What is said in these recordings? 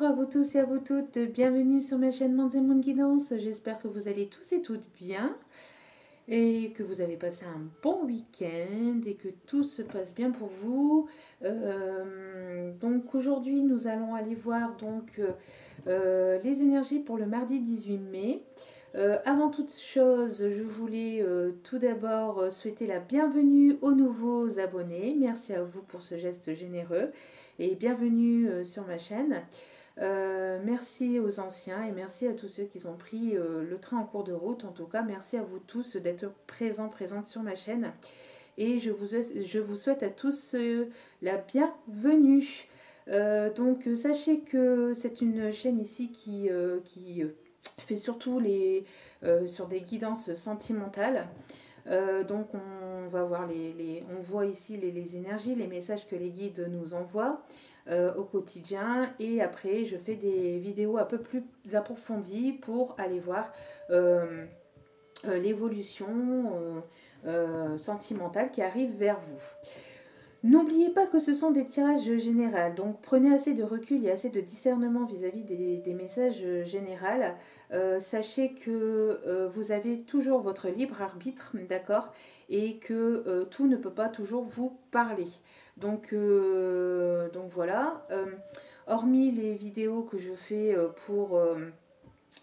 Bonjour à vous tous et à vous toutes, bienvenue sur ma chaîne Mondes et Monde Guidance. J'espère que vous allez tous et toutes bien et que vous avez passé un bon week-end et que tout se passe bien pour vous. Donc aujourd'hui nous allons aller voir les énergies pour le mardi 18 mai. Avant toute chose, je voulais tout d'abord souhaiter la bienvenue aux nouveaux abonnés. Merci à vous pour ce geste généreux et bienvenue sur ma chaîne. Merci aux anciens et merci à tous ceux qui ont pris le train en cours de route. En tout cas, merci à vous tous d'être présentes sur ma chaîne. Et je vous souhaite à tous la bienvenue. Sachez que c'est une chaîne ici qui fait surtout sur des guidances sentimentales. Donc on va voir on voit ici les énergies, les messages que les guides nous envoient au quotidien, et après je fais des vidéos un peu plus approfondies pour aller voir l'évolution sentimentale qui arrive vers vous. N'oubliez pas que ce sont des tirages généraux, donc prenez assez de recul et assez de discernement vis-à-vis des messages généraux. Sachez que vous avez toujours votre libre arbitre, d'accord, et que tout ne peut pas toujours vous parler. Donc voilà, hormis les vidéos que je fais pour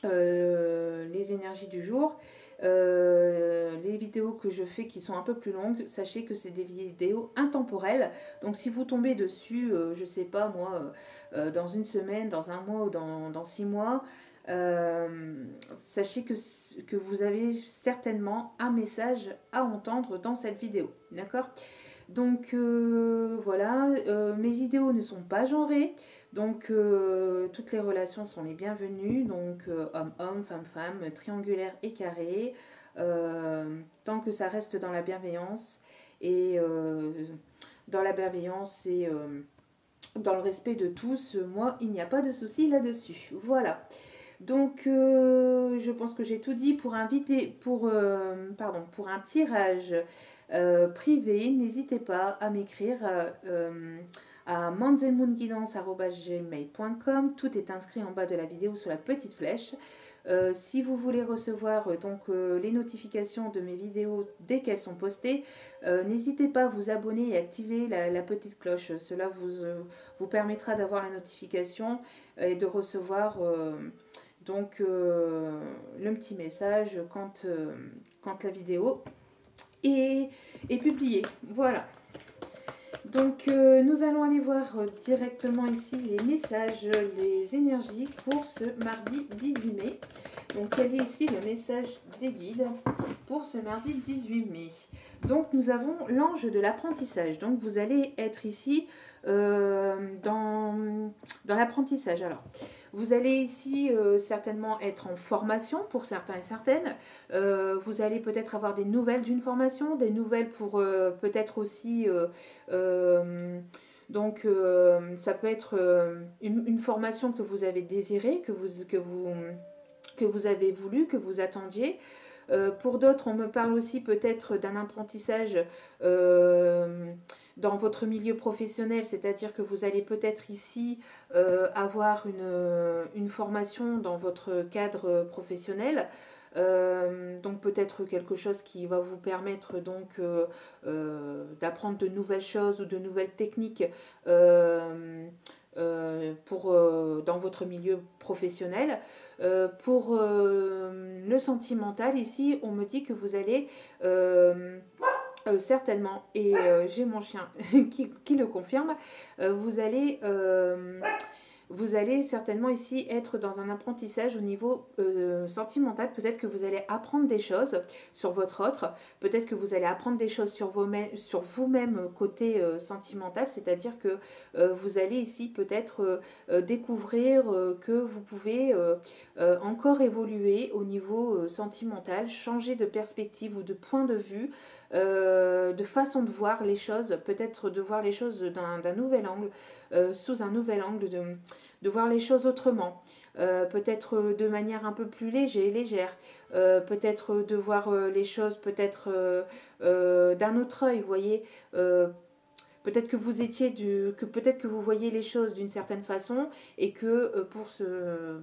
les énergies du jour, les vidéos que je fais qui sont un peu plus longues, sachez que c'est des vidéos intemporelles. Donc si vous tombez dessus, je sais pas moi, dans une semaine, dans un mois ou dans 6 mois, sachez que vous avez certainement un message à entendre dans cette vidéo, d'accord? Donc voilà, mes vidéos ne sont pas genrées, donc toutes les relations sont les bienvenues, donc homme-homme, femme-femme, triangulaire et carré, tant que ça reste dans la bienveillance et dans le respect de tous, moi il n'y a pas de souci là-dessus. Voilà. Donc je pense que j'ai tout dit pour un tirage privé. N'hésitez pas à m'écrire à mandzelmoonguidance@gmail.com. Tout est inscrit en bas de la vidéo sur la petite flèche. Si vous voulez recevoir les notifications de mes vidéos dès qu'elles sont postées, n'hésitez pas à vous abonner et activer la petite cloche. Cela vous permettra d'avoir la notification et de recevoir le petit message quand la vidéo est publiée. Voilà. Donc nous allons aller voir directement ici les messages, les énergies pour ce mardi 18 mai. Donc quel est ici le message des guides pour ce mardi 18 mai? Donc nous avons l'ange de l'apprentissage. Donc vous allez être ici dans l'apprentissage. Alors vous allez ici certainement être en formation pour certains et certaines. Vous allez peut-être avoir des nouvelles d'une formation, des nouvelles pour peut-être aussi ça peut être une formation que vous avez désirée, que vous avez voulu, que vous attendiez. Pour d'autres, on me parle aussi peut-être d'un apprentissage dans votre milieu professionnel, c'est-à-dire que vous allez peut-être ici avoir une formation dans votre cadre professionnel. Donc peut-être quelque chose qui va vous permettre d'apprendre de nouvelles choses ou de nouvelles techniques dans votre milieu professionnel. Pour le sentimental, ici, on me dit que vous allez certainement, et j'ai mon chien qui le confirme, vous allez certainement ici être dans un apprentissage au niveau sentimental. Peut-être que vous allez apprendre des choses sur votre autre. Peut-être que vous allez apprendre des choses sur vous-même côté sentimental. C'est-à-dire que vous allez ici peut-être découvrir que vous pouvez encore évoluer au niveau sentimental, changer de perspective ou de point de vue, de façon de voir les choses. Peut-être de voir les choses d'un nouvel angle, sous un nouvel angle, de voir les choses autrement, peut-être de manière un peu plus légère, peut-être de voir les choses peut-être d'un autre œil, vous voyez, Peut-être que vous étiez peut-être que vous voyez les choses d'une certaine façon et que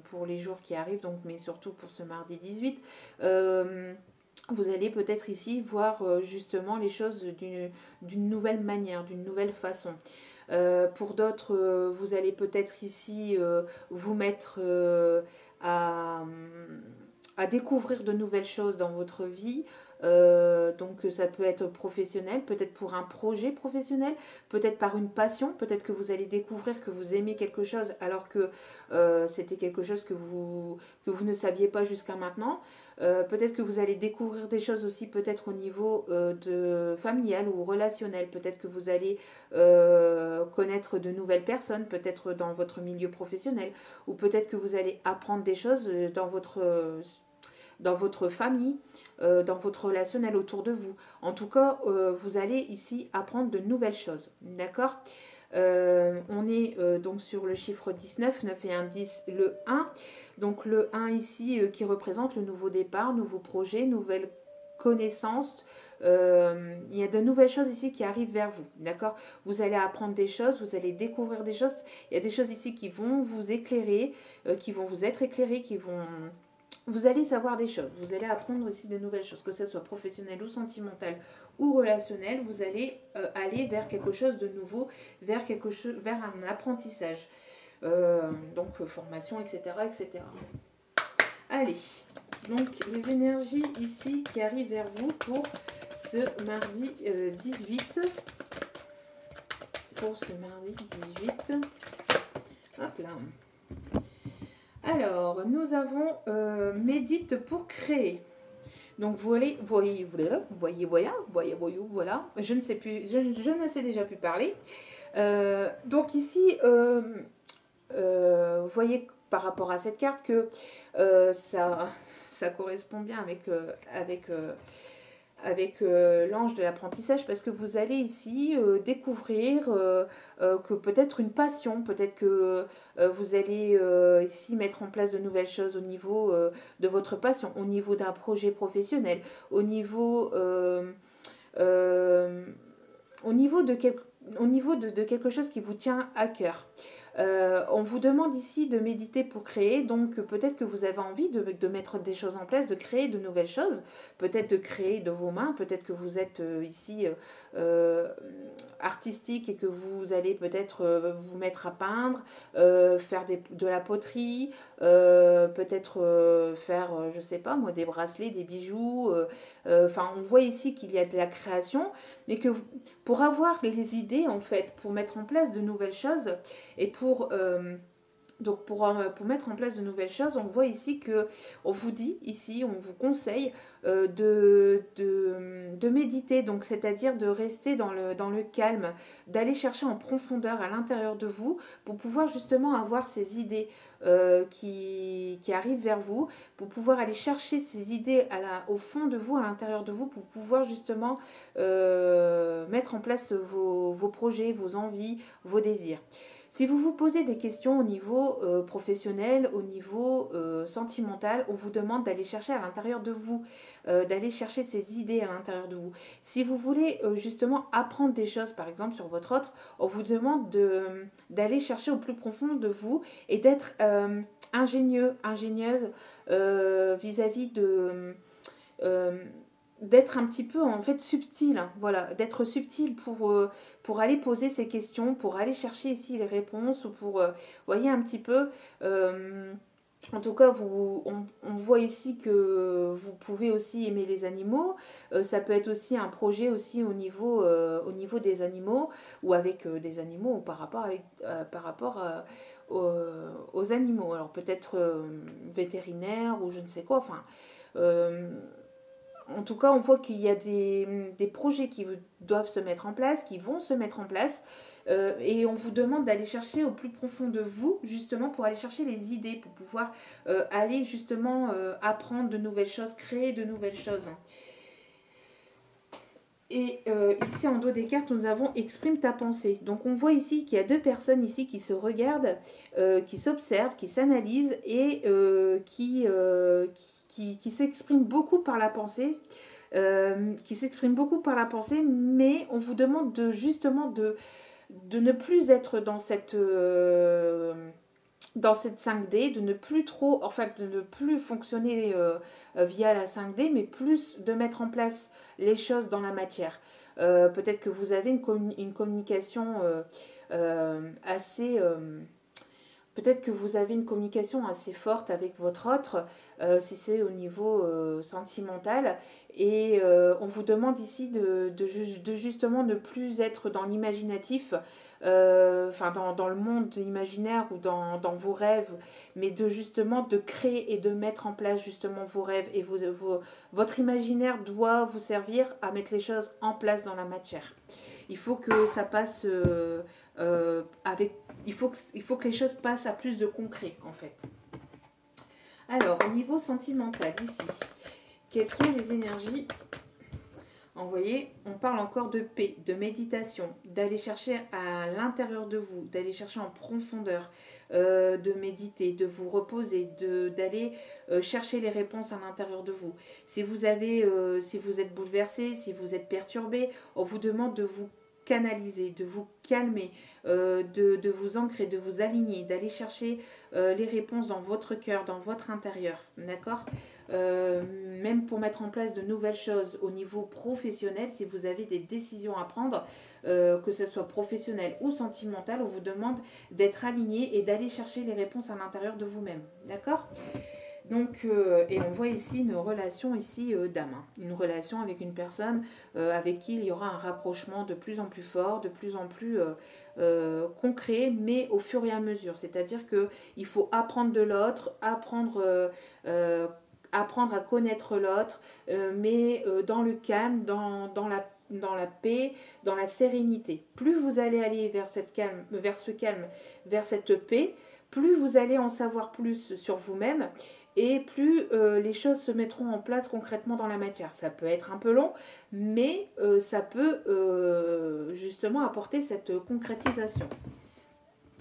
pour les jours qui arrivent, donc, mais surtout pour ce mardi 18, vous allez peut-être ici voir justement les choses d'une nouvelle manière, d'une nouvelle façon. Pour d'autres, vous allez peut-être ici vous mettre à, à découvrir de nouvelles choses dans votre vie. Donc ça peut être professionnel, peut-être pour un projet professionnel, peut-être par une passion, peut-être que vous allez découvrir que vous aimez quelque chose alors que c'était quelque chose que vous ne saviez pas jusqu'à maintenant. Peut-être que vous allez découvrir des choses aussi peut-être au niveau de familial ou relationnel, peut-être que vous allez connaître de nouvelles personnes, peut-être dans votre milieu professionnel, ou peut-être que vous allez apprendre des choses dans votre famille, dans votre relationnel autour de vous. En tout cas, vous allez ici apprendre de nouvelles choses. D'accord. On est donc sur le chiffre 19, 9 et 1, 10, le 1. Donc le 1 ici qui représente le nouveau départ, nouveau projet, nouvelle connaissance. Il y a de nouvelles choses ici qui arrivent vers vous. D'accord. Vous allez apprendre des choses, vous allez découvrir des choses. Il y a des choses ici qui vont vous éclairer, qui vont vous être éclairées, qui vont... Vous allez savoir des choses, vous allez apprendre ici de nouvelles choses, que ce soit professionnel ou sentimental ou relationnel, vous allez aller vers quelque chose de nouveau, vers un apprentissage, donc formation, etc., etc. Allez, donc les énergies ici qui arrivent vers vous pour ce mardi 18. Pour ce mardi 18. Hop là. Alors, nous avons médite pour créer. Donc, voyez, voilà. Je ne sais plus, je ne sais déjà plus parler. Donc ici, vous voyez par rapport à cette carte que ça correspond bien avec l'ange de l'apprentissage, parce que vous allez ici découvrir que peut-être une passion, peut-être que vous allez ici mettre en place de nouvelles choses au niveau de votre passion, au niveau d'un projet professionnel, au niveau de quelque chose qui vous tient à cœur. On vous demande ici de méditer pour créer, donc peut-être que vous avez envie de mettre des choses en place, de créer de nouvelles choses, peut-être de créer de vos mains, peut-être que vous êtes ici artistique et que vous allez peut-être vous mettre à peindre, faire de la poterie, peut-être faire, je sais pas moi, des bracelets, des bijoux, enfin on voit ici qu'il y a de la création, mais que pour avoir les idées en fait, pour mettre en place de nouvelles choses et pour mettre en place de nouvelles choses, on voit ici que on vous dit ici, on vous conseille de méditer, donc c'est-à-dire de rester dans le calme, d'aller chercher en profondeur à l'intérieur de vous pour pouvoir justement avoir ces idées qui arrivent vers vous, pour pouvoir aller chercher ces idées au fond de vous, à l'intérieur de vous, pour pouvoir justement mettre en place vos projets, vos envies, vos désirs. Si vous vous posez des questions au niveau professionnel, au niveau sentimental, on vous demande d'aller chercher à l'intérieur de vous, d'aller chercher ces idées à l'intérieur de vous. Si vous voulez justement apprendre des choses, par exemple sur votre autre, on vous demande d'aller chercher au plus profond de vous et d'être ingénieuse vis-à-vis de... d'être un petit peu en fait subtil, hein, voilà, d'être subtil pour aller poser ces questions, pour aller chercher ici les réponses, ou pour, voyez un petit peu, en tout cas, on voit ici que vous pouvez aussi aimer les animaux, ça peut être aussi un projet aussi au niveau des animaux, ou avec des animaux, ou par rapport aux animaux, alors peut-être vétérinaire, ou je ne sais quoi, enfin... en tout cas, on voit qu'il y a des projets qui doivent se mettre en place, qui vont se mettre en place, et on vous demande d'aller chercher au plus profond de vous, justement, pour aller chercher les idées, pour pouvoir aller justement apprendre de nouvelles choses, créer de nouvelles choses. Et ici en dos des cartes, nous avons exprime ta pensée. Donc on voit ici qu'il y a deux personnes ici qui se regardent, qui s'observent, qui s'analysent et qui s'expriment beaucoup par la pensée. qui s'exprime beaucoup par la pensée, mais on vous demande de justement de ne plus être dans cette 5D, de ne plus trop, enfin de ne plus fonctionner via la 5D, mais plus de mettre en place les choses dans la matière. Peut-être que vous avez une communication assez... peut-être que vous avez une communication assez forte avec votre autre, si c'est au niveau sentimental. Et on vous demande ici de justement ne plus être dans l'imaginatif, enfin dans le monde imaginaire ou dans vos rêves, mais de justement de créer et de mettre en place justement vos rêves. Et votre imaginaire doit vous servir à mettre les choses en place dans la matière. Il faut que ça passe il faut que les choses passent à plus de concret, en fait. Alors, au niveau sentimental, ici, quelles sont les énergies? Vous voyez, on parle encore de paix, de méditation, d'aller chercher à l'intérieur de vous, d'aller chercher en profondeur, de méditer, de vous reposer, d'aller chercher les réponses à l'intérieur de vous. Si vous êtes bouleversé, si vous êtes perturbé, on vous demande de vous canaliser, de vous calmer, de vous ancrer, de vous aligner, d'aller chercher les réponses dans votre cœur, dans votre intérieur, d'accord? Même pour mettre en place de nouvelles choses au niveau professionnel, si vous avez des décisions à prendre, que ce soit professionnel ou sentimental, on vous demande d'être aligné et d'aller chercher les réponses à l'intérieur de vous-même, d'accord? Donc, et on voit ici une relation d'âme, hein. Une relation avec une personne avec qui il y aura un rapprochement de plus en plus fort, de plus en plus concret, mais au fur et à mesure. C'est-à-dire qu'il faut apprendre de l'autre, apprendre à connaître l'autre, mais dans le calme, dans la paix, dans la sérénité. Plus vous allez aller vers ce calme, vers cette paix, plus vous allez en savoir plus sur vous-même et plus les choses se mettront en place concrètement dans la matière. Ça peut être un peu long, mais ça peut justement apporter cette concrétisation.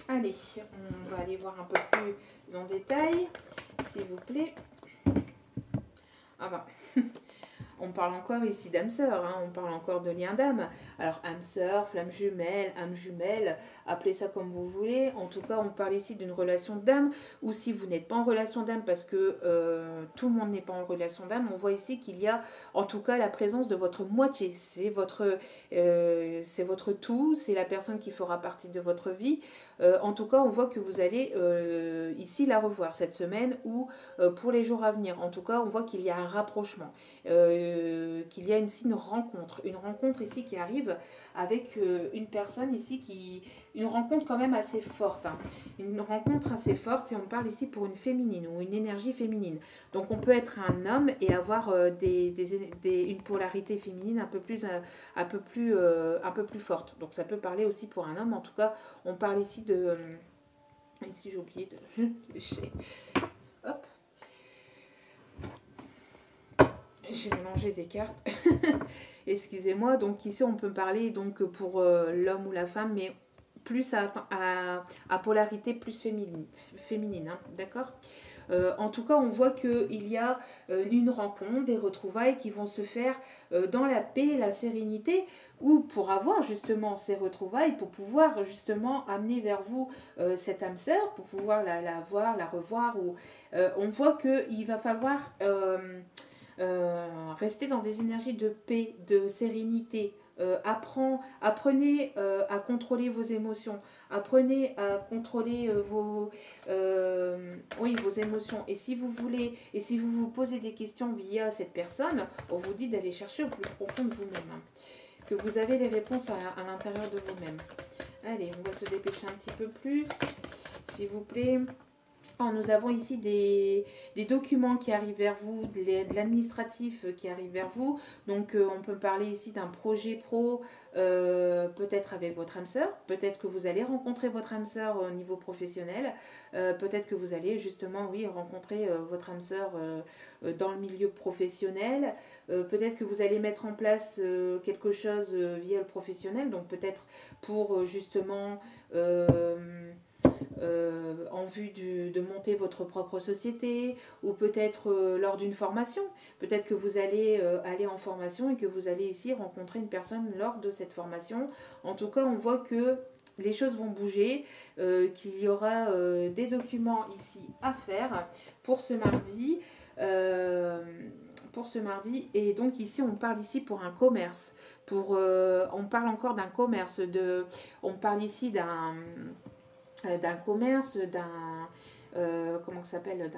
Allez, on va aller voir un peu plus en détail, s'il vous plaît. Ah ben, on parle encore ici d'âme sœur, hein, on parle encore de lien d'âme. Alors âme sœur, flamme jumelle, âme jumelle, appelez ça comme vous voulez. En tout cas, on parle ici d'une relation d'âme. Ou si vous n'êtes pas en relation d'âme, parce que tout le monde n'est pas en relation d'âme, on voit ici qu'il y a en tout cas la présence de votre moitié. C'est votre tout, c'est la personne qui fera partie de votre vie. En tout cas, on voit que vous allez ici la revoir cette semaine ou pour les jours à venir. En tout cas, on voit qu'il y a un rapprochement. Qu'il y a ici une rencontre ici qui arrive avec une personne ici une rencontre quand même assez forte, hein. Une rencontre assez forte, et on parle ici pour une féminine ou une énergie féminine. Donc on peut être un homme et avoir une polarité féminine un peu plus forte. Donc ça peut parler aussi pour un homme. En tout cas, on parle ici de... Ici j'ai oublié de... Hop. J'ai mélangé des cartes. Excusez-moi. Donc ici, on peut parler donc pour l'homme ou la femme, mais plus à polarité plus féminine, hein, d'accord? En tout cas, on voit qu'il y a une rencontre, des retrouvailles qui vont se faire dans la paix et la sérénité, ou pour avoir justement ces retrouvailles, pour pouvoir justement amener vers vous cette âme sœur, pour pouvoir la voir, la revoir. On voit qu'il va falloir... restez dans des énergies de paix, de sérénité. Apprenez à contrôler vos émotions. Apprenez à contrôler vos émotions. Et si vous voulez, et si vous vous posez des questions via cette personne, on vous dit d'aller chercher au plus profond de vous-même, hein, que vous avez les réponses à l'intérieur de vous-même. Allez, on va se dépêcher un petit peu plus, s'il vous plaît. Alors, nous avons ici des documents qui arrivent vers vous, de l'administratif qui arrive vers vous. Donc, on peut parler ici d'un projet pro, peut-être avec votre âme sœur. Peut-être que vous allez rencontrer votre âme sœur au niveau professionnel. Peut-être que vous allez justement, oui, rencontrer votre âme sœur dans le milieu professionnel. Peut-être que vous allez mettre en place quelque chose via le professionnel. Donc, peut-être pour justement... vue de monter votre propre société, ou peut-être lors d'une formation. Peut-être que vous allez aller en formation et que vous allez ici rencontrer une personne lors de cette formation. En tout cas, on voit que les choses vont bouger, qu'il y aura des documents ici à faire pour ce mardi. Pour ce mardi, et donc ici on parle ici pour un commerce, on parle encore d'un commerce, on parle ici d'un commerce, comment ça s'appelle,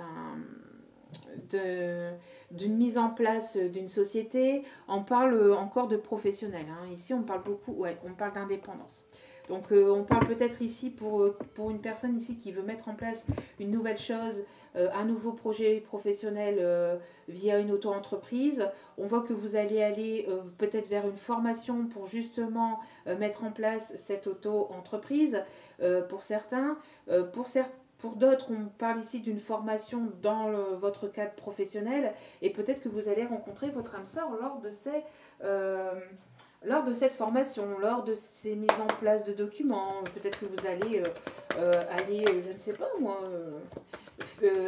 d'une mise en place d'une société. On parle encore de professionnels, hein. Ici on parle beaucoup, ouais, on parle d'indépendance. Donc on parle peut-être ici pour une personne ici qui veut mettre en place une nouvelle chose, un nouveau projet professionnel via une auto-entreprise. On voit que vous allez aller peut-être vers une formation pour justement mettre en place cette auto-entreprise pour certains. Pour d'autres, on parle ici d'une formation dans votre cadre professionnel, et peut-être que vous allez rencontrer votre âme sœur lors de cette formation, lors de ces mises en place de documents. Peut-être que vous allez je ne sais pas moi,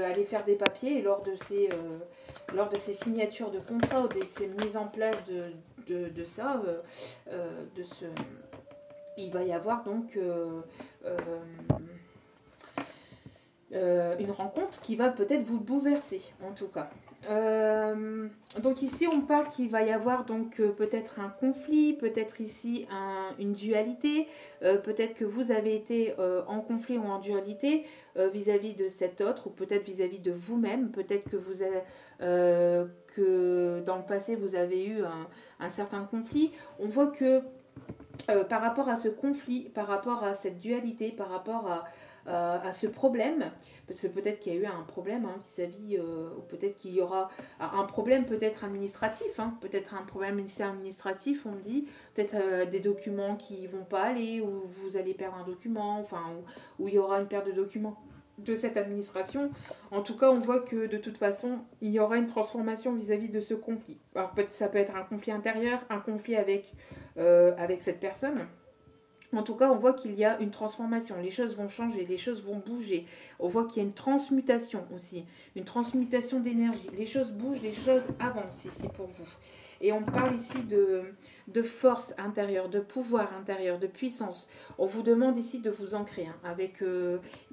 aller faire des papiers, et lors de ces signatures de contrat ou de ces mises en place de ça, il va y avoir donc une rencontre qui va peut-être vous bouleverser, en tout cas. Donc ici on parle qu'il va y avoir donc peut-être un conflit, peut-être ici une dualité, peut-être que vous avez été en conflit ou en dualité vis-à-vis de cet autre, ou peut-être vis-à-vis de vous-même. Peut-être que vous avez que dans le passé vous avez eu un certain conflit. On voit que par rapport à ce conflit, par rapport à cette dualité, par rapport à ce problème, parce que peut-être qu'il y a eu un problème vis-à-vis, ou peut-être qu'il y aura un problème peut-être administratif, peut-être un problème administratif, on me dit, peut-être des documents qui vont pas aller, ou vous allez perdre un document, enfin, où il y aura une perte de documents de cette administration. En tout cas, on voit que de toute façon, il y aura une transformation vis-à-vis de ce conflit. Alors ça peut être un conflit intérieur, un conflit avec cette personne. En tout cas, on voit qu'il y a une transformation. Les choses vont changer, les choses vont bouger. On voit qu'il y a une transmutation aussi, une transmutation d'énergie. Les choses bougent, les choses avancent ici pour vous. Et on parle ici de force intérieure, de pouvoir intérieur, de puissance. On vous demande ici de vous ancrer, avec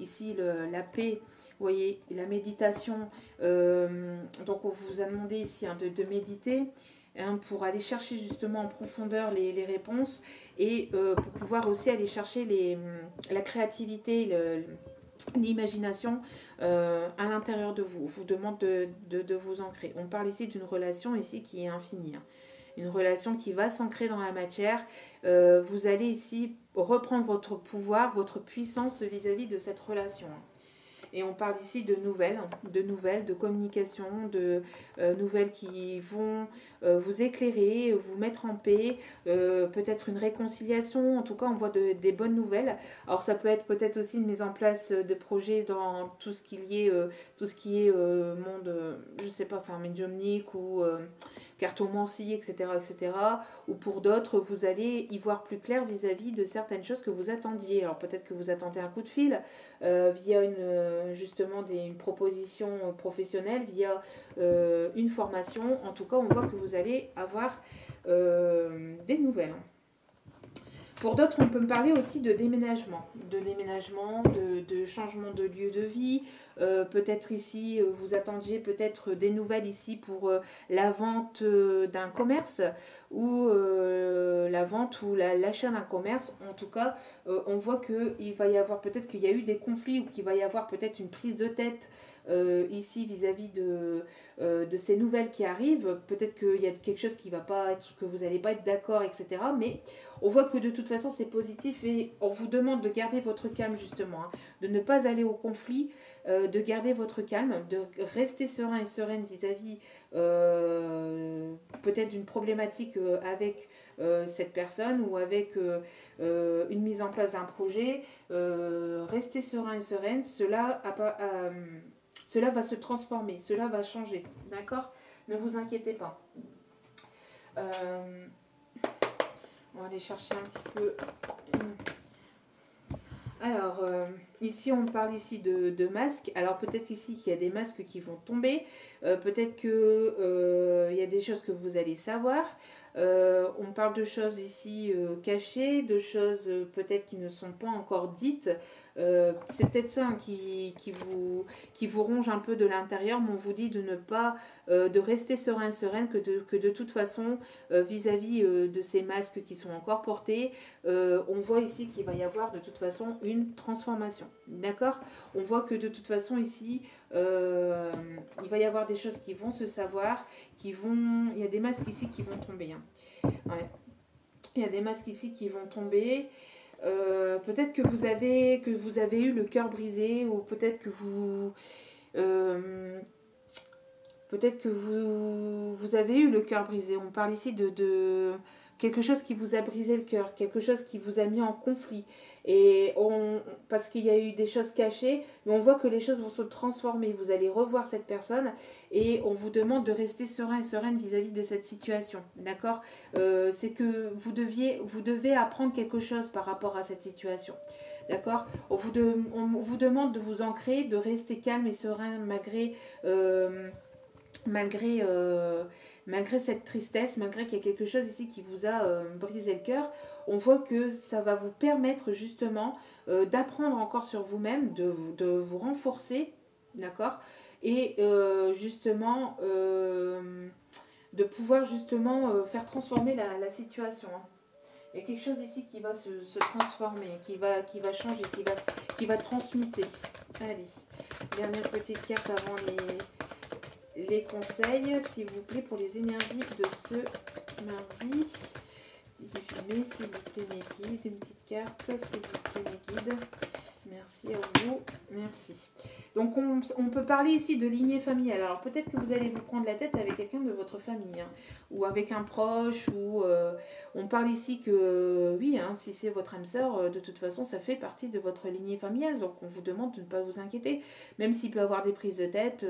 ici la paix, vous voyez, la méditation. Donc on vous a demandé ici de méditer, pour aller chercher justement en profondeur les réponses, et pour pouvoir aussi aller chercher la créativité, l'imagination à l'intérieur de vous. On vous demande de vous ancrer. On parle ici d'une relation ici qui est infinie, une relation qui va s'ancrer dans la matière. Vous allez ici reprendre votre pouvoir, votre puissance vis-à-vis de cette relation. Et on parle ici de nouvelles, de communication, de nouvelles qui vont vous éclairer, vous mettre en paix, peut-être une réconciliation. En tout cas, on voit des bonnes nouvelles. Alors ça peut être peut-être aussi une mise en place de projets dans tout ce qui est monde, je sais pas, enfin médiumnique ou cartomancie, etc., etc. Ou pour d'autres, vous allez y voir plus clair vis-à-vis de certaines choses que vous attendiez. Alors peut-être que vous attendez un coup de fil via justement une proposition professionnelle, via une formation. En tout cas, on voit que vous allez avoir des nouvelles. Pour d'autres, on peut me parler aussi de déménagement, de changement de lieu de vie. Peut-être ici, vous attendiez peut-être des nouvelles ici pour la vente d'un commerce, ou la vente ou l'achat d'un commerce. En tout cas, on voit qu'il va y avoir peut-être qu'il y a eu des conflits, ou qu'il va y avoir peut-être une prise de tête ici vis-à-vis de ces nouvelles qui arrivent. Peut-être qu'il y a quelque chose qui va pas être, que vous n'allez pas être d'accord, etc. Mais on voit que de toute façon c'est positif, et on vous demande de garder votre calme justement, de ne pas aller au conflit, de garder votre calme, de rester serein et sereine vis-à-vis peut-être d'une problématique avec cette personne, ou avec une mise en place d'un projet. Restez serein et sereine, cela va se transformer, cela va changer, d'accord? Ne vous inquiétez pas. On va aller chercher un petit peu. Alors, ici, on parle ici de masques. Alors, peut-être ici qu'il y a des masques qui vont tomber. Peut-être qu'il y a des choses que vous allez savoir. On parle de choses ici cachées, de choses peut-être qui ne sont pas encore dites. C'est peut-être ça hein, qui vous ronge un peu de l'intérieur, mais on vous dit de ne pas, de rester serein et sereine, que de toute façon, vis-à-vis de ces masques qui sont encore portés, on voit ici qu'il va y avoir de toute façon une transformation. D'accord? On voit que de toute façon ici, il va y avoir des choses qui vont se savoir, il y a des masques ici qui vont tomber. Hein. Ouais. Il y a des masques ici qui vont tomber. Peut-être que vous avez eu le cœur brisé ou peut-être que vous avez eu le cœur brisé. On parle ici de quelque chose qui vous a brisé le cœur, quelque chose qui vous a mis en conflit. Parce qu'il y a eu des choses cachées, mais on voit que les choses vont se transformer. Vous allez revoir cette personne et on vous demande de rester serein et sereine vis-à-vis de cette situation. D'accord? C'est que vous devez apprendre quelque chose par rapport à cette situation. D'accord? On vous demande de vous ancrer, de rester calme et serein malgré cette tristesse, malgré qu'il y a quelque chose ici qui vous a brisé le cœur. On voit que ça va vous permettre justement d'apprendre encore sur vous-même, de vous renforcer, d'accord? Et justement de pouvoir justement faire transformer la situation. Hein. Il y a quelque chose ici qui va se transformer, qui va changer, qui va transmuter. Allez, dernière petite carte avant les conseils, s'il vous plaît, pour les énergies de ce mardi 18 mai, s'il vous plaît, mes guides. Une petite carte, s'il vous plaît, mes guides. Merci à vous. Merci. Donc, on peut parler ici de lignée familiale. Alors, peut-être que vous allez vous prendre la tête avec quelqu'un de votre famille, hein, ou avec un proche, ou on parle ici que, oui, hein, si c'est votre âme sœur, de toute façon, ça fait partie de votre lignée familiale. Donc, on vous demande de ne pas vous inquiéter. Même s'il peut y avoir des prises de tête,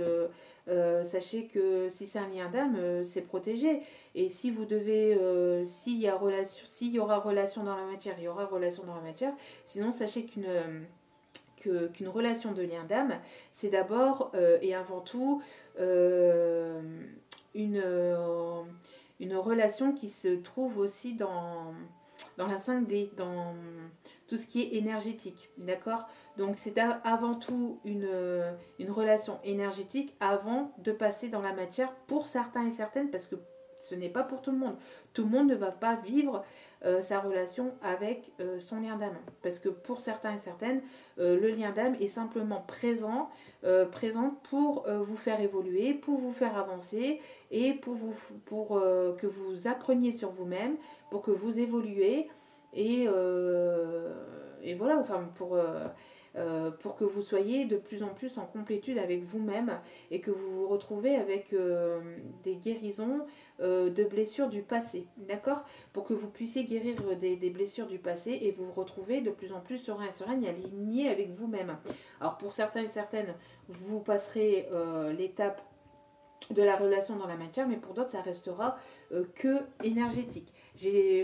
sachez que si c'est un lien d'âme, c'est protégé. Et si vous devez, s'il y aura relation dans la matière, il y aura relation dans la matière. Sinon, sachez qu'une relation de lien d'âme, c'est d'abord et avant tout une relation qui se trouve aussi dans la 5D, dans tout ce qui est énergétique, d'accord? Donc c'est avant tout une relation énergétique avant de passer dans la matière pour certains et certaines, parce que ce n'est pas pour tout le monde. Tout le monde ne va pas vivre sa relation avec son lien d'âme. Parce que pour certains et certaines, le lien d'âme est simplement présent pour vous faire évoluer, pour vous faire avancer et pour que vous appreniez sur vous-même, pour que vous évoluez et voilà, enfin pour que vous soyez de plus en plus en complétude avec vous-même et que vous vous retrouvez avec des guérisons de blessures du passé, d'accord? Pour que vous puissiez guérir des blessures du passé et vous retrouver de plus en plus serein et sereine et aligné avec vous-même. Alors pour certains et certaines, vous passerez l'étape de la relation dans la matière, mais pour d'autres, ça restera que énergétique.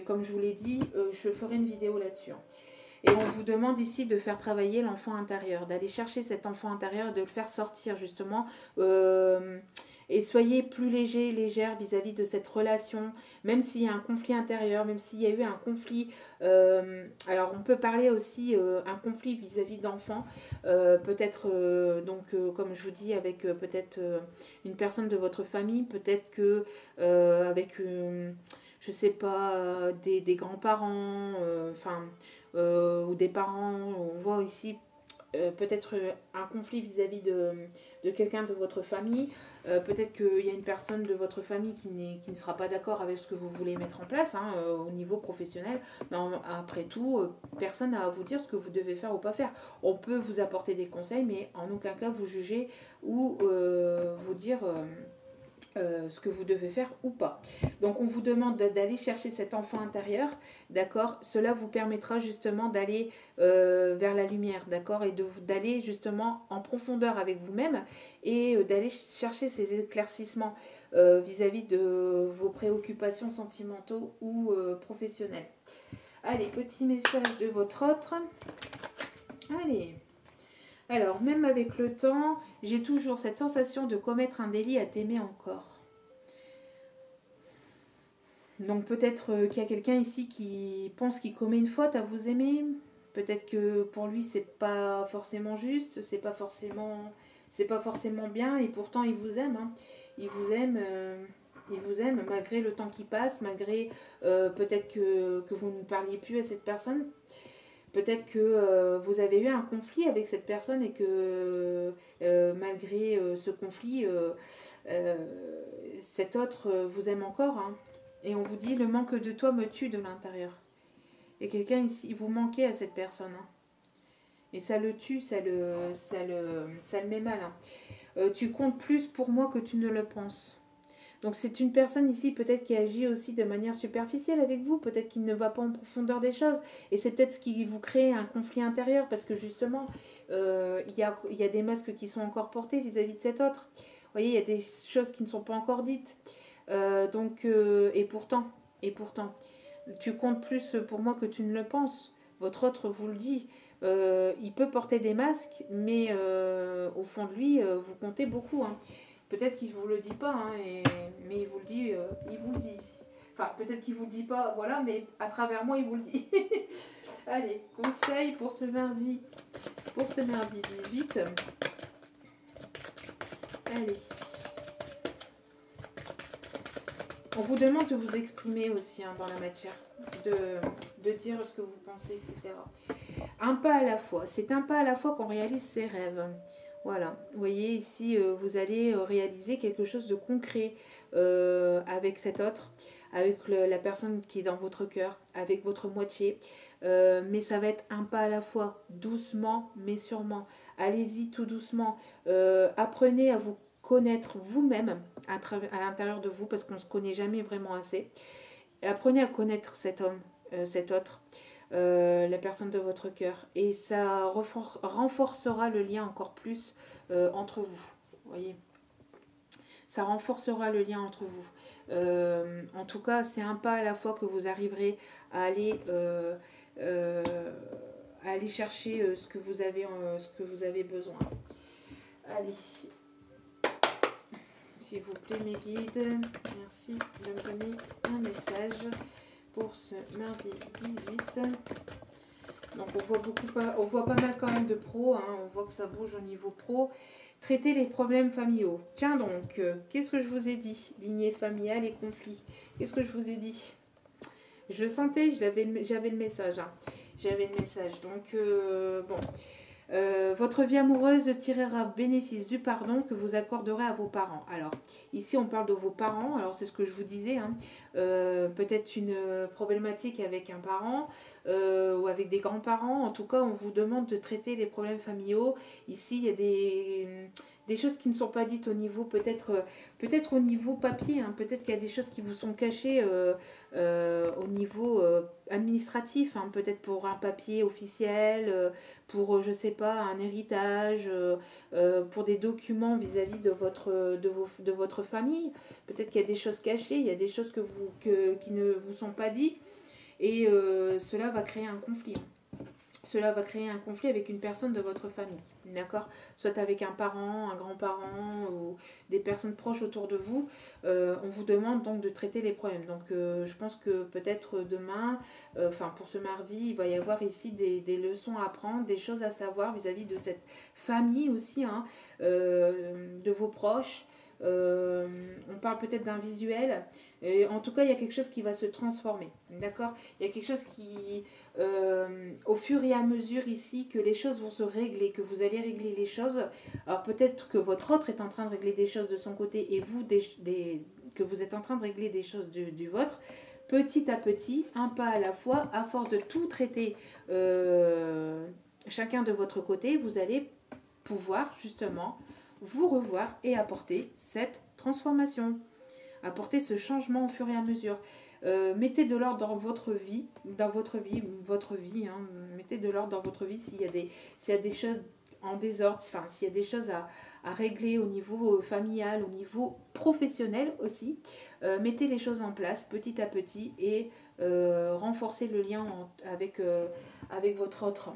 Comme je vous l'ai dit, je ferai une vidéo là-dessus. Hein. Et on vous demande ici de faire travailler l'enfant intérieur, d'aller chercher cet enfant intérieur et de le faire sortir justement. Et soyez plus léger, légère vis-à-vis de cette relation, même s'il y a un conflit intérieur, même s'il y a eu un conflit. Alors on peut parler aussi un conflit vis-à-vis d'enfants, peut-être comme je vous dis avec peut-être une personne de votre famille, peut-être que avec je sais pas des grands-parents, ou des parents. On voit ici peut-être un conflit vis-à-vis de quelqu'un de votre famille. Peut-être qu'il y a une personne de votre famille qui ne sera pas d'accord avec ce que vous voulez mettre en place hein, au niveau professionnel. Mais après tout, personne n'a à vous dire ce que vous devez faire ou pas faire. On peut vous apporter des conseils, mais en aucun cas vous juger ou vous dire... ce que vous devez faire ou pas. Donc on vous demande d'aller chercher cet enfant intérieur, d'accord? Cela vous permettra justement d'aller vers la lumière, d'accord? Et d'aller justement en profondeur avec vous-même et d'aller chercher ces éclaircissements vis-à-vis de vos préoccupations sentimentaux ou professionnelles. Allez, petit message de votre autre. Allez. Alors, même avec le temps, j'ai toujours cette sensation de commettre un délit à t'aimer encore. Donc peut-être qu'il y a quelqu'un ici qui pense qu'il commet une faute à vous aimer. Peut-être que pour lui c'est pas forcément juste, c'est pas forcément bien et pourtant il vous aime. Hein. Il vous aime malgré le temps qui passe, malgré peut-être que vous ne parliez plus à cette personne. Peut-être que vous avez eu un conflit avec cette personne et que malgré ce conflit, euh, cet autre vous aime encore. Hein. Et on vous dit, le manque de toi me tue de l'intérieur. Et quelqu'un ici, vous manquez à cette personne. Hein. Et ça le tue, ça le met mal. Hein. Tu comptes plus pour moi que tu ne le penses. Donc c'est une personne ici peut-être qui agit aussi de manière superficielle avec vous, peut-être qu'il ne va pas en profondeur des choses. Et c'est peut-être ce qui vous crée un conflit intérieur parce que justement, il y a des masques qui sont encore portés vis-à-vis de cet autre. Vous voyez, il y a des choses qui ne sont pas encore dites. Et pourtant, tu comptes plus pour moi que tu ne le penses. Votre autre vous le dit. Il peut porter des masques, mais au fond de lui, vous comptez beaucoup. Hein. Peut-être qu'il ne vous le dit pas, hein, mais il vous le dit. Il vous le dit. Enfin, peut-être qu'il ne vous le dit pas, voilà, mais à travers moi, il vous le dit. Allez, conseil pour ce mardi 18. Allez. On vous demande de vous exprimer aussi hein, dans la matière, de dire ce que vous pensez, etc. Un pas à la fois. C'est un pas à la fois qu'on réalise ses rêves. Voilà. Vous voyez, ici, vous allez réaliser quelque chose de concret avec cet autre, avec la personne qui est dans votre cœur, avec votre moitié. Mais ça va être un pas à la fois, doucement, mais sûrement. Allez-y tout doucement. Apprenez à vous connaître vous-même à l'intérieur de vous, parce qu'on ne se connaît jamais vraiment assez. Apprenez à connaître cet homme, cet autre. La personne de votre cœur et ça renforcera le lien encore plus entre vous. Voyez, ça renforcera le lien entre vous. En tout cas, c'est un pas à la fois que vous arriverez à aller chercher ce que vous avez besoin. Allez, s'il vous plaît, mes guides, merci de me donner un message pour ce mardi 18. Donc on voit pas mal quand même de pro, hein, on voit que ça bouge au niveau pro. Traiter les problèmes familiaux. Tiens donc, qu'est-ce que je vous ai dit? Lignée familiale et conflit. Qu'est-ce que je vous ai dit? Je le sentais, j'avais le message. Hein. J'avais le message. Donc, bon. Votre vie amoureuse tirera bénéfice du pardon que vous accorderez à vos parents. Alors, ici, on parle de vos parents. Alors, c'est ce que je vous disais. Hein. Peut-être une problématique avec un parent ou avec des grands-parents. En tout cas, on vous demande de traiter les problèmes familiaux. Ici, il y a des choses qui ne sont pas dites au niveau, peut-être au niveau papier. Hein. Peut-être qu'il y a des choses qui vous sont cachées au niveau administratif. Hein. Peut-être pour un papier officiel, pour, je sais pas, un héritage, pour des documents vis-à-vis de votre famille. Peut-être qu'il y a des choses cachées, il y a des choses qui ne vous sont pas dites et cela va créer un conflit. Cela va créer un conflit avec une personne de votre famille, d'accord? Soit avec un parent, un grand-parent ou des personnes proches autour de vous. On vous demande donc de traiter les problèmes. Donc je pense que peut-être demain, pour ce mardi, il va y avoir ici des leçons à apprendre, des choses à savoir vis-à-vis de cette famille aussi, hein, de vos proches. On parle peut-être d'un visuel. Et en tout cas, il y a quelque chose qui va se transformer, d'accord? Il y a quelque chose qui, au fur et à mesure ici, que les choses vont se régler, que vous allez régler les choses. Alors peut-être que votre autre est en train de régler des choses de son côté et vous, que vous êtes en train de régler des choses du vôtre. Petit à petit, un pas à la fois, à force de tout traiter chacun de votre côté, vous allez pouvoir justement vous revoir et apporter cette transformation, apporter ce changement au fur et à mesure. Mettez de l'ordre dans votre vie, hein, mettez de l'ordre dans votre vie s'il y a des choses en désordre, enfin s'il y a des choses à régler au niveau familial, au niveau professionnel aussi. Mettez les choses en place petit à petit et renforcez le lien avec votre autre.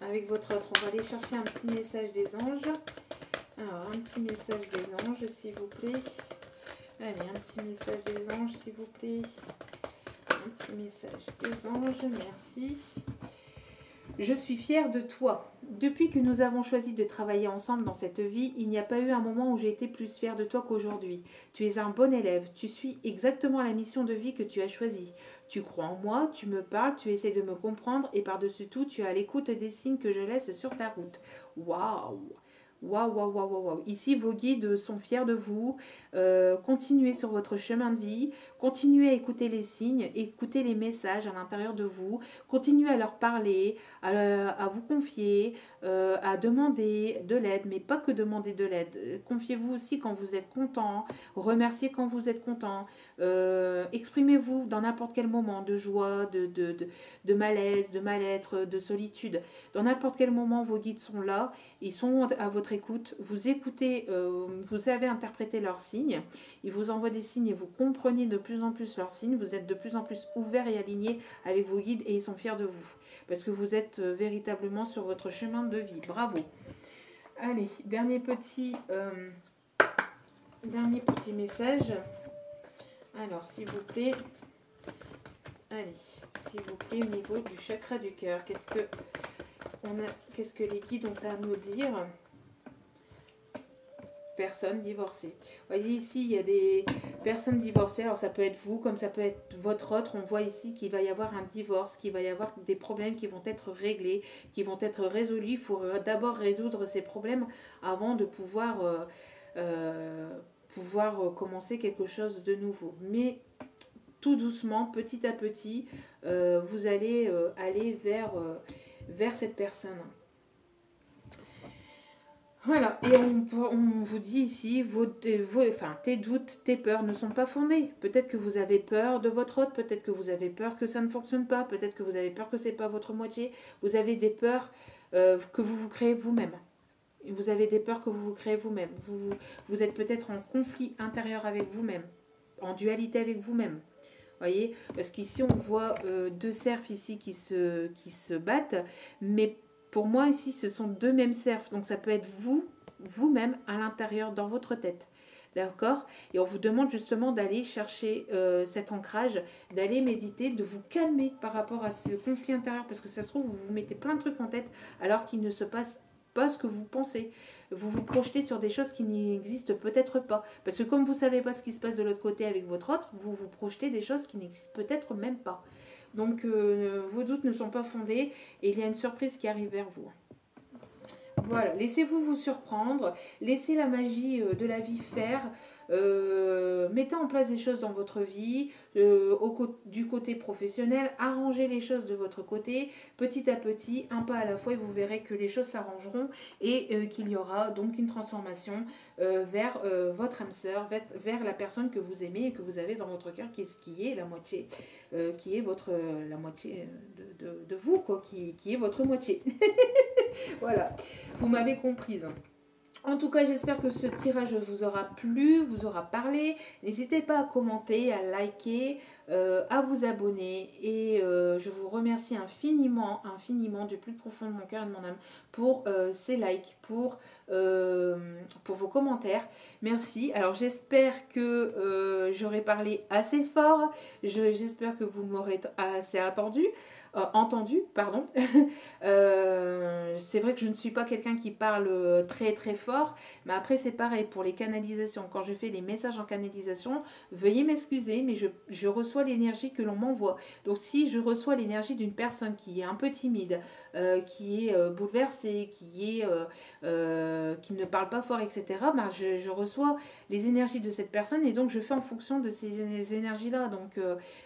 avec votre autre. On va aller chercher un petit message des anges. Alors, un petit message des anges, s'il vous plaît. Allez, un petit message des anges, s'il vous plaît. Un petit message des anges, merci. Je suis fière de toi. Depuis que nous avons choisi de travailler ensemble dans cette vie, il n'y a pas eu un moment où j'ai été plus fière de toi qu'aujourd'hui. Tu es un bon élève, tu suis exactement la mission de vie que tu as choisie. Tu crois en moi, tu me parles, tu essaies de me comprendre et par-dessus tout, tu es à l'écoute des signes que je laisse sur ta route. Waouh! Waouh, waouh, waouh, waouh, waouh. Ici, vos guides sont fiers de vous. Continuez sur votre chemin de vie. Continuez à écouter les signes, écouter les messages à l'intérieur de vous. Continuez à leur parler, à vous confier, à demander de l'aide, mais pas que demander de l'aide. Confiez-vous aussi quand vous êtes content. Remerciez quand vous êtes content. Exprimez-vous dans n'importe quel moment de joie, de malaise, de mal-être, de solitude. Dans n'importe quel moment, vos guides sont là. Ils sont à votre écoute, vous écoutez, vous savez interpréter leurs signes, ils vous envoient des signes et vous comprenez de plus en plus leurs signes, vous êtes de plus en plus ouvert et aligné avec vos guides et ils sont fiers de vous, parce que vous êtes véritablement sur votre chemin de vie. Bravo. Allez, dernier petit message. Alors, s'il vous plaît, allez, s'il vous plaît, au niveau du chakra du cœur, qu'est-ce que les guides ont à nous dire? Personnes divorcées. Vous voyez ici, il y a des personnes divorcées. Alors ça peut être vous, comme ça peut être votre autre. On voit ici qu'il va y avoir un divorce, qu'il va y avoir des problèmes qui vont être réglés, qui vont être résolus. Il faut d'abord résoudre ces problèmes avant de pouvoir commencer quelque chose de nouveau. Mais tout doucement, petit à petit, vous allez aller vers cette personne. Voilà, et on vous dit ici, tes doutes, tes peurs ne sont pas fondés. Peut-être que vous avez peur de votre autre, peut-être que vous avez peur que ça ne fonctionne pas, peut-être que vous avez peur que ce n'est pas votre moitié. Vous avez des peurs que vous vous créez vous-même. Vous avez des peurs que vous vous créez vous-même. Vous êtes peut-être en conflit intérieur avec vous-même, en dualité avec vous-même. Voyez, parce qu'ici on voit deux cerfs ici qui se battent, mais pour moi ici ce sont deux mêmes cerfs, donc ça peut être vous-même à l'intérieur dans votre tête, d'accord? Et on vous demande justement d'aller chercher cet ancrage, d'aller méditer, de vous calmer par rapport à ce conflit intérieur, parce que ça se trouve vous vous mettez plein de trucs en tête alors qu'il ne se passe pas ce que vous pensez. Vous vous projetez sur des choses qui n'existent peut-être pas. Parce que comme vous ne savez pas ce qui se passe de l'autre côté avec votre autre, vous vous projetez des choses qui n'existent peut-être même pas. Donc vos doutes ne sont pas fondés et il y a une surprise qui arrive vers vous. Voilà, laissez-vous vous surprendre, laissez la magie de la vie faire, mettez en place des choses dans votre vie, du côté professionnel, arrangez les choses de votre côté, petit à petit, un pas à la fois, et vous verrez que les choses s'arrangeront et qu'il y aura donc une transformation vers votre âme sœur, vers la personne que vous aimez et que vous avez dans votre cœur, qui est la moitié, qui est la moitié de vous, quoi, qui est votre moitié. Voilà, vous m'avez comprise. En tout cas, j'espère que ce tirage vous aura plu, vous aura parlé. N'hésitez pas à commenter, à liker, à vous abonner. Et je vous remercie infiniment, infiniment, du plus profond de mon cœur et de mon âme pour ces likes, pour vos commentaires. Merci. Alors, j'espère que j'aurai parlé assez fort. J'espère que vous m'aurez assez entendu. C'est vrai que je ne suis pas quelqu'un qui parle très très fort, mais après c'est pareil pour les canalisations. Quand je fais des messages en canalisation, veuillez m'excuser, mais je reçois l'énergie que l'on m'envoie. Donc si je reçois l'énergie d'une personne qui est un peu timide, qui est bouleversée, qui ne parle pas fort, etc., ben je reçois les énergies de cette personne et donc je fais en fonction de ces énergies-là. Donc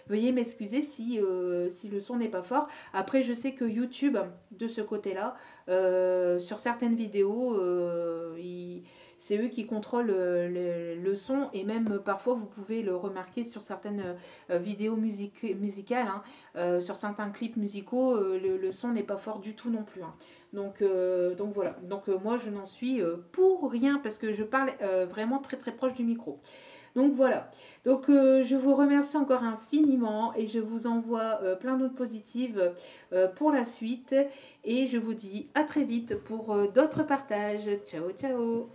veuillez m'excuser si le son n'est pas fort. Après, je sais que YouTube, de ce côté-là, sur certaines vidéos, c'est eux qui contrôlent le son et même parfois vous pouvez le remarquer sur certaines vidéos musicales, hein, sur certains clips musicaux, le son n'est pas fort du tout non plus. Hein. Donc voilà, donc moi je n'en suis pour rien parce que je parle vraiment très très proche du micro. Donc voilà, Donc, je vous remercie encore infiniment et je vous envoie plein d'autres positives pour la suite. Et je vous dis à très vite pour d'autres partages. Ciao, ciao!